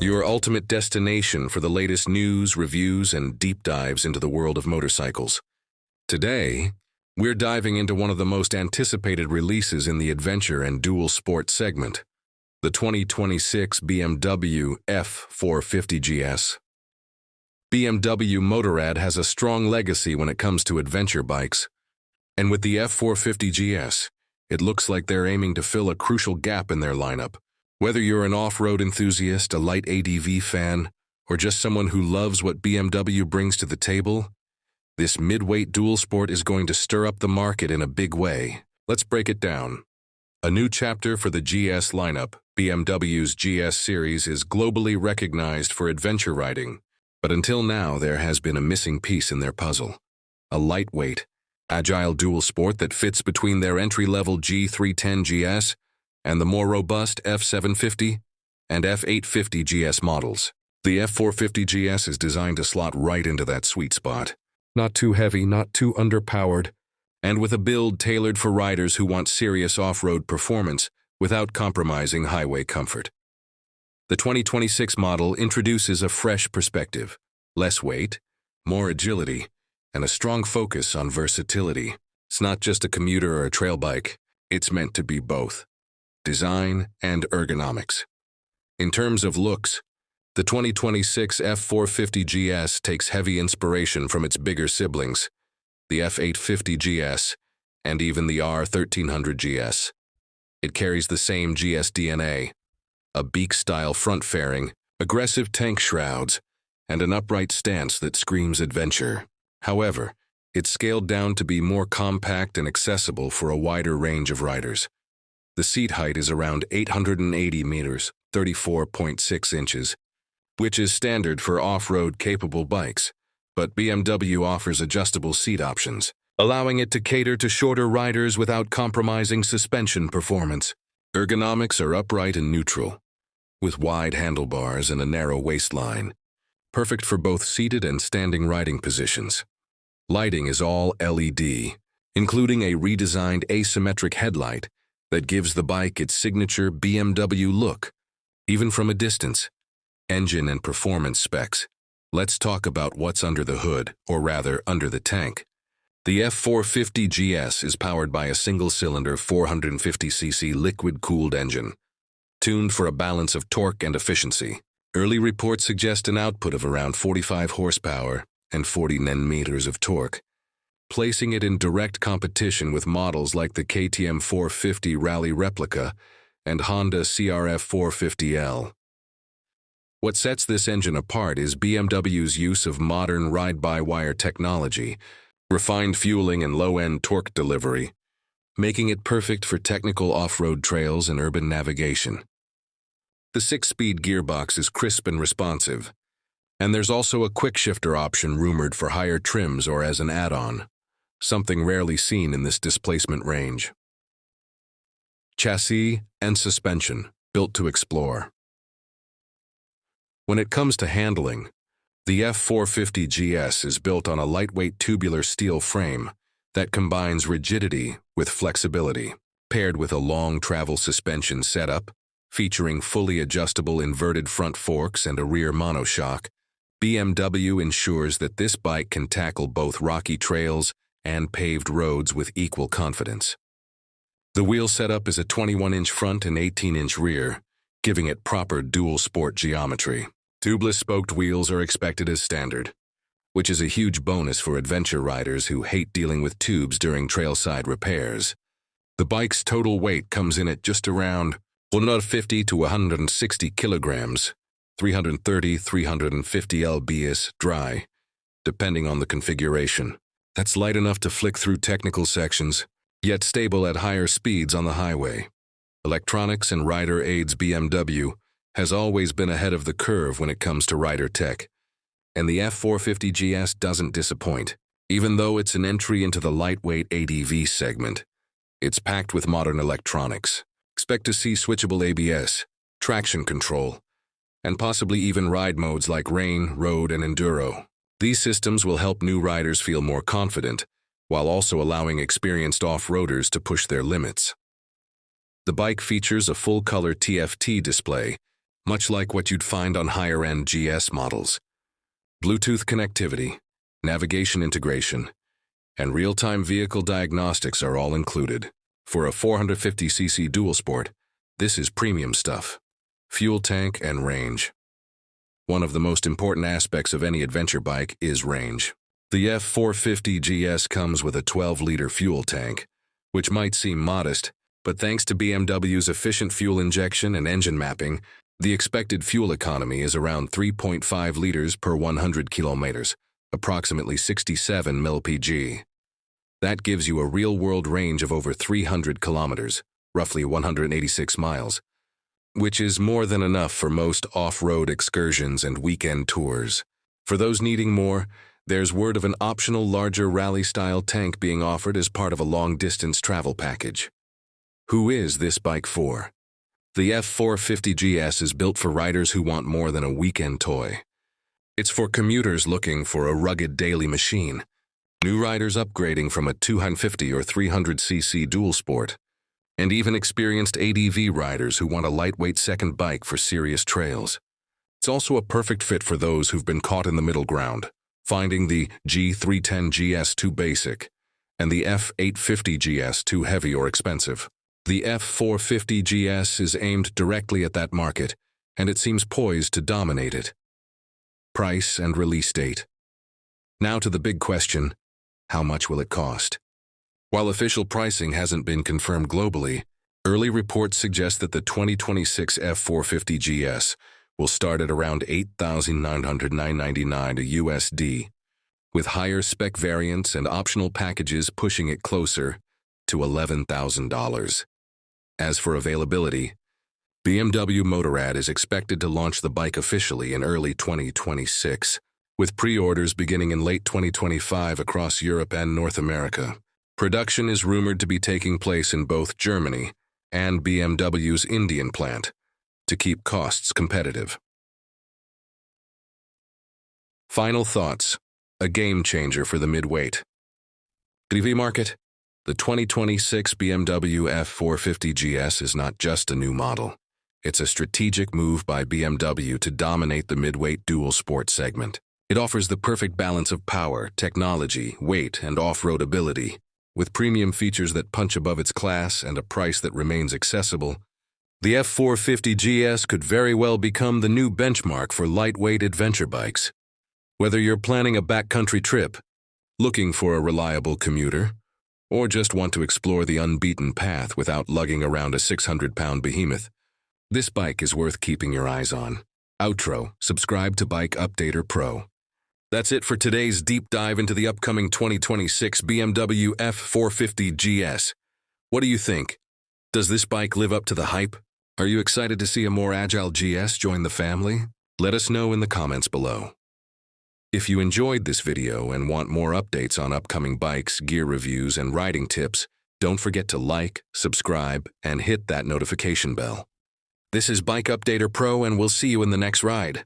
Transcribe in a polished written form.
your ultimate destination for the latest news, reviews, and deep dives into the world of motorcycles. Today, we're diving into one of the most anticipated releases in the adventure and dual sport segment, the 2026 BMW F450 GS. BMW Motorrad has a strong legacy when it comes to adventure bikes, and with the F450 GS, it looks like they're aiming to fill a crucial gap in their lineup. Whether you're an off-road enthusiast, a light ADV fan, or just someone who loves what BMW brings to the table, this mid-weight dual sport is going to stir up the market in a big way. Let's break it down. A new chapter for the GS lineup. BMW's GS series is globally recognized for adventure riding, but until now there has been a missing piece in their puzzle. A lightweight, agile dual sport that fits between their entry-level G310 GS and the more robust F750 and F850 GS models. The F450 GS is designed to slot right into that sweet spot. Not too heavy, not too underpowered, and with a build tailored for riders who want serious off-road performance without compromising highway comfort. The 2026 model introduces a fresh perspective, less weight, more agility, and a strong focus on versatility. It's not just a commuter or a trail bike, it's meant to be both design and ergonomics. In terms of looks, the 2026 F450 GS takes heavy inspiration from its bigger siblings, the F850 GS, and even the R1300 GS. It carries the same GS DNA, a beak-style front fairing, aggressive tank shrouds, and an upright stance that screams adventure. However, it's scaled down to be more compact and accessible for a wider range of riders. The seat height is around 880 meters, 34.6 inches, which is standard for off-road capable bikes, but BMW offers adjustable seat options, allowing it to cater to shorter riders without compromising suspension performance. Ergonomics are upright and neutral, with wide handlebars and a narrow waistline, perfect for both seated and standing riding positions. Lighting is all LED, including a redesigned asymmetric headlight that gives the bike its signature BMW look, even from a distance. Engine and performance specs. Let's talk about what's under the hood, or rather, under the tank. The F450 GS is powered by a single-cylinder 450cc liquid-cooled engine, tuned for a balance of torque and efficiency. Early reports suggest an output of around 45 horsepower and 40 Nm of torque, placing it in direct competition with models like the KTM 450 Rally Replica and Honda CRF 450L. What sets this engine apart is BMW's use of modern ride-by-wire technology, refined fueling and low-end torque delivery, making it perfect for technical off-road trails and urban navigation. The 6-speed gearbox is crisp and responsive, and there's also a quick-shifter option rumored for higher trims or as an add-on, something rarely seen in this displacement range. Chassis and suspension, built to explore. When it comes to handling, the F450 GS is built on a lightweight tubular steel frame that combines rigidity with flexibility. Paired with a long travel suspension setup, featuring fully adjustable inverted front forks and a rear monoshock, BMW ensures that this bike can tackle both rocky trails and paved roads with equal confidence. The wheel setup is a 21-inch front and 18-inch rear, giving it proper dual sport geometry. Tubeless spoked wheels are expected as standard, which is a huge bonus for adventure riders who hate dealing with tubes during trailside repairs. The bike's total weight comes in at just around 150 to 160 kilograms, 330-350 lbs dry, depending on the configuration. That's light enough to flick through technical sections, yet stable at higher speeds on the highway. Electronics and rider aids. BMW has always been ahead of the curve when it comes to rider tech, and the F450 GS doesn't disappoint. Even though it's an entry into the lightweight ADV segment, it's packed with modern electronics. Expect to see switchable ABS, traction control, and possibly even ride modes like rain, road, and enduro. These systems will help new riders feel more confident, while also allowing experienced off-roaders to push their limits. The bike features a full-color TFT display much like what you'd find on higher-end GS models. Bluetooth connectivity, navigation integration, and real-time vehicle diagnostics are all included. For a 450cc dual sport, this is premium stuff. Fuel tank and range. One of the most important aspects of any adventure bike is range. The F450 GS comes with a 12-liter fuel tank, which might seem modest, but thanks to BMW's efficient fuel injection and engine mapping, the expected fuel economy is around 3.5 liters per 100 kilometers, approximately 67 mpg. That gives you a real-world range of over 300 kilometers, roughly 186 miles, which is more than enough for most off-road excursions and weekend tours. For those needing more, there's word of an optional larger rally-style tank being offered as part of a long-distance travel package. Who is this bike for? The F450 GS is built for riders who want more than a weekend toy. It's for commuters looking for a rugged daily machine, new riders upgrading from a 250 or 300cc dual sport, and even experienced ADV riders who want a lightweight second bike for serious trails. It's also a perfect fit for those who've been caught in the middle ground, finding the G310 GS too basic and the F850 GS too heavy or expensive. The F450 GS is aimed directly at that market, and it seems poised to dominate it. Price and release date. Now to the big question, how much will it cost? While official pricing hasn't been confirmed globally, early reports suggest that the 2026 F450 GS will start at around $8,999 USD, with higher spec variants and optional packages pushing it closer to $11,000. As for availability, BMW Motorrad is expected to launch the bike officially in early 2026, with pre-orders beginning in late 2025 across Europe and North America. Production is rumored to be taking place in both Germany and BMW's Indian plant to keep costs competitive. Final thoughts. A game changer for the midweight. EV market. The 2026 BMW F450 GS is not just a new model. It's a strategic move by BMW to dominate the midweight dual sport segment. It offers the perfect balance of power, technology, weight, and off-road ability. With premium features that punch above its class and a price that remains accessible, the F450 GS could very well become the new benchmark for lightweight adventure bikes. Whether you're planning a backcountry trip, looking for a reliable commuter, or just want to explore the unbeaten path without lugging around a 600-pound behemoth, this bike is worth keeping your eyes on. Outro, subscribe to Bike Updater Pro. That's it for today's deep dive into the upcoming 2026 BMW F450 GS. What do you think? Does this bike live up to the hype? Are you excited to see a more agile GS join the family? Let us know in the comments below. If you enjoyed this video and want more updates on upcoming bikes, gear reviews, and riding tips, don't forget to like, subscribe, and hit that notification bell. This is Bike Updater Pro, and we'll see you in the next ride.